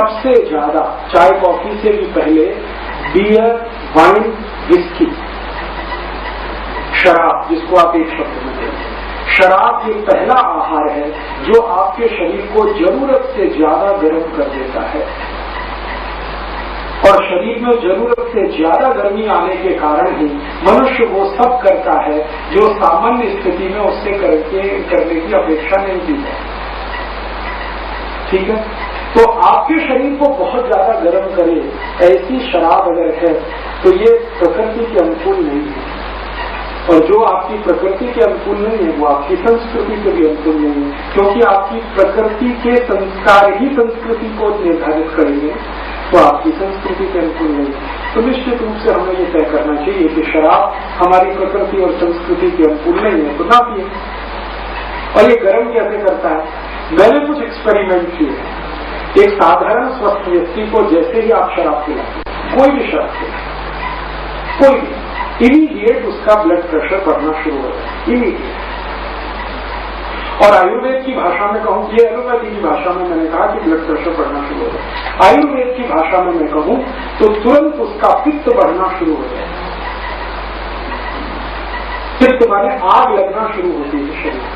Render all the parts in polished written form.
सबसे ज्यादा चाय कॉफी से भी पहले बियर, वाइन, विस्की, शराब, जिसको आप एक शब्द में कहते हैं, शराब ये पहला आहार है जो आपके शरीर को जरूरत से ज्यादा गर्म कर देता है। और शरीर में जरूरत से ज्यादा गर्मी आने के कारण ही मनुष्य वो सब करता है जो सामान्य स्थिति में उससे करने की अपेक्षा नहीं की है। ठीक है, तो आपके शरीर को बहुत ज्यादा गर्म करे ऐसी शराब अगर है तो ये प्रकृति के अनुकूल नहीं है, और जो आपकी प्रकृति के अनुकूल नहीं है वो आपकी संस्कृति के भी अनुकूल नहीं है, क्योंकि आपकी प्रकृति के संस्कार ही संस्कृति को निर्धारित करेंगे, तो आपकी संस्कृति के अनुकूल नहीं है। तो निश्चित रूप से हमें ये तय करना चाहिए कि शराब हमारी प्रकृति और संस्कृति के अनुकूल नहीं है तो ना पिए। और ये गर्म कैसे करता है? मैंने कुछ एक्सपेरिमेंट किए हैं। एक साधारण स्वस्थ व्यक्ति को जैसे ही आप शराब पिलाते, कोई भी शराब पिलाते, कोई भी, इमीडिएट उसका ब्लड प्रेशर बढ़ना शुरू हो जाए, इमीडिएट। और आयुर्वेद की भाषा में कहूं, ये एलोपैथी की भाषा में मैंने कहा कि ब्लड प्रेशर बढ़ना शुरू हो जाए, आयुर्वेद की भाषा में मैं कहूं तो तुरंत उसका पित्त बढ़ना शुरू हो जाए। पित्त माने आग लगना शुरू होती है शरीर।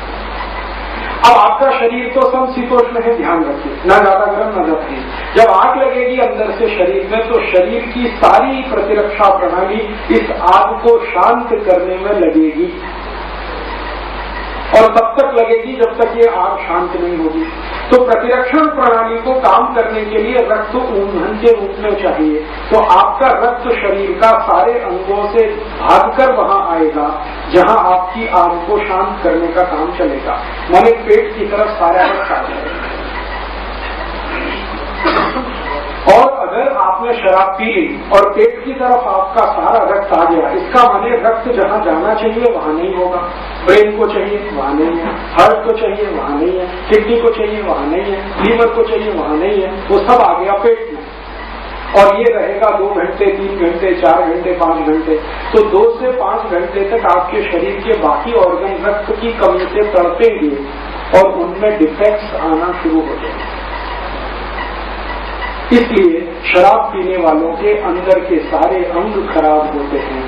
अब आपका शरीर तो समशीतोष्ण है, ध्यान रखिए, ना ज्यादा गर्म ना ज्यादा ठंड। जब आग लगेगी अंदर से शरीर में तो शरीर की सारी प्रतिरक्षा प्रणाली इस आग को शांत करने में लगेगी, और तब तक लगेगी जब तक ये आग शांत नहीं होगी। तो प्रतिरक्षण प्रणाली को काम करने के लिए रक्त ईंधन के रूप में चाहिए, तो आपका रक्त शरीर का सारे अंगों से भागकर वहां आएगा जहां आपकी आग को शांत करने का काम चलेगा, माने पेट की तरफ सारा रक्त आ जाएगा। और अगर आपने शराब पी ली और पेट की तरफ आपका सारा रक्त आ गया, इसका माने रक्त जहां जाना चाहिए वहां नहीं होगा, ब्रेन को चाहिए वहां नहीं है, हार्ट को चाहिए वहां नहीं है, किडनी को चाहिए वहां नहीं है, लीवर को चाहिए वहां नहीं है, वो सब आ गया पेट में। और ये रहेगा 2 घंटे, 3 घंटे, 4 घंटे, 5 घंटे, तो 2 से 5 घंटे तक आपके शरीर के बाकी ऑर्गन रक्त की कमी से तड़पेंगे और उनमें डिफेक्ट्स आना शुरू हो जाएंगे। इसलिए शराब पीने वालों के अंदर के सारे अंग खराब होते हैं,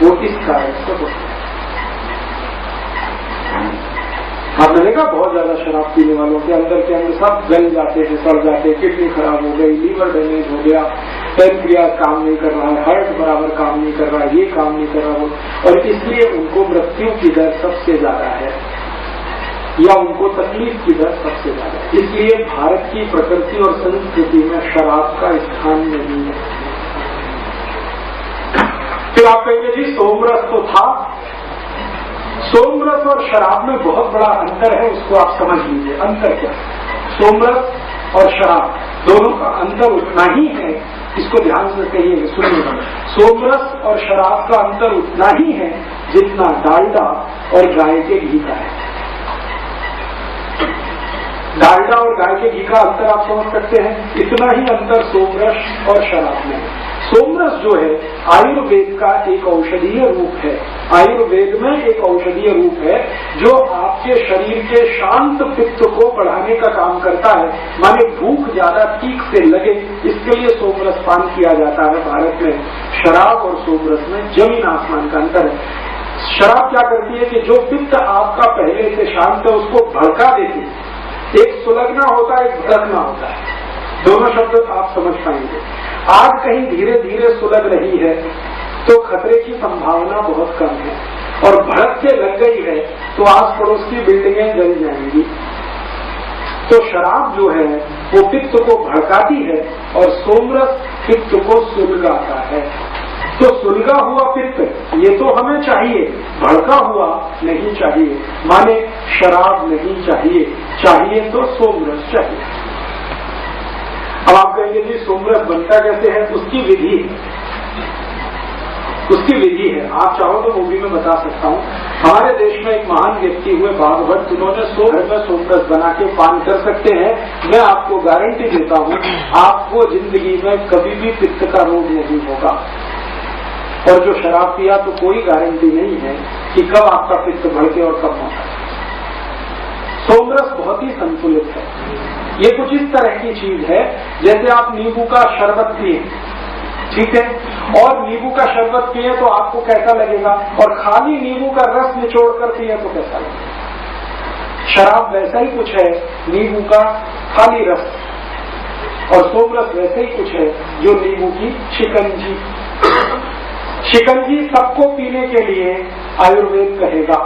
वो इस कारण से होते हैं। आपने देखा बहुत ज्यादा शराब पीने वालों के अंदर के अंग सब गल जाते हैं, सड़ जाते हैं, किडनी खराब हो गई, लीवर डैमेज हो गया, पैनक्रियाज काम नहीं कर रहा है, हार्ट बराबर काम नहीं कर रहा है, ये काम नहीं कर रहा हो, और इसलिए उनको मृत्यु की दर सबसे ज्यादा है या उनको तकलीफ की दर सबसे ज्यादा है। इसलिए भारत की प्रकृति और संस्कृति में शराब का स्थान नहीं है। फिर आप कहेंगे जी सोमरस तो था, सोमरस और शराब में बहुत बड़ा अंतर है, उसको आप समझ लीजिए। अंतर क्या है? सोमरस और शराब दोनों का अंतर उतना ही है, इसको ध्यान से कहिए, सुनिएगा। सोमरस और शराब का अंतर उतना ही है जितना डालडा और गाय के घी का है। डालडा और गाय के घी का अंतर आप समझ सकते हैं, इतना ही अंतर सोमरस और शराब में है। सोमरस जो है आयुर्वेद का एक औषधीय रूप है, आयुर्वेद में एक औषधीय रूप है जो आपके शरीर के शांत पित्त को बढ़ाने का काम करता है, माने भूख ज्यादा ठीक से लगे इसके लिए सोमरस पान किया जाता है। भारत में शराब और सोमरस में जमीन आसमान का अंतर है। शराब क्या करती है कि जो पित्त आपका पहले से शांत है उसको भड़का देती है। एक सुलगना होता है, एक भड़कना होता है, दोनों शब्द आप समझ पाएंगे। आग कहीं धीरे धीरे सुलग रही है तो खतरे की संभावना बहुत कम है, और भड़क के लग गई है तो आस पड़ोस की बिल्डिंगें जल जाएंगी। तो शराब जो है वो पित्त को भड़काती है और सोमरस पित्त को सुलगाता है। तो सुलगा हुआ पित्त ये तो हमें चाहिए, भड़का हुआ नहीं चाहिए, माने शराब नहीं चाहिए, चाहिए तो सोमरस चाहिए। अब आप कहेंगे जी सोमरस बनता कैसे है? उसकी विधि है, उसकी विधि है। आप चाहो तो वो भी मैं बता सकता हूँ। हमारे देश में एक महान व्यक्ति हुए भागवत, उन्होंने 100 घर में सोमरस बना के पान कर सकते हैं। मैं आपको गारंटी देता हूँ आपको जिंदगी में कभी भी पित्त का रोग नहीं होगा। और जो शराब पिया तो कोई गारंटी नहीं है कि कब आपका पित्त भड़के और कब होता है। सोमरस बहुत ही संतुलित है। ये कुछ इस तरह की चीज है जैसे आप नींबू का शरबत पिए, ठीक है, और नींबू का शरबत पिए तो आपको कैसा लगेगा, और खाली नींबू का रस निचोड़ कर पिए तो कैसा लगेगा। शराब वैसा ही कुछ है, नींबू का खाली रस, और सोमरस वैसे ही कुछ है जो नींबू की शिकंजी। शिकंजी सबको पीने के लिए आयुर्वेद कहेगा,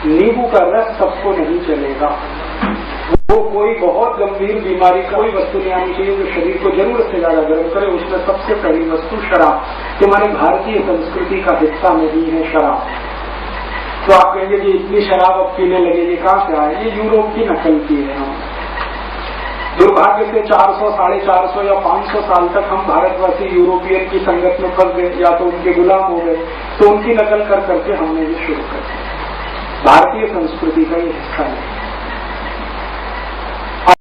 नींबू का रस सबको नहीं चलेगा। वो कोई बहुत गंभीर बीमारी का कोई वस्तु नहीं आनी चाहिए जो शरीर को जरूरत से ज्यादा गर्म करे। उसमें सबसे पहली वस्तु शराब, कि हमारे भारतीय संस्कृति का हिस्सा नहीं है शराब। तो आप कहेंगे कि इतनी शराब अब पीने लगेगी, कहां से आए? ये यूरोप की नकल की है। हम दुर्भाग्य से 400, 450 या 500 साल तक हम भारतवासी यूरोपियन की संगत में फंस गए, या तो उनके गुलाम हो गए, तो उनकी नकल कर करके हमने ये शुरू कर दिया। भारतीय संस्कृति का ये हिस्सा नहीं।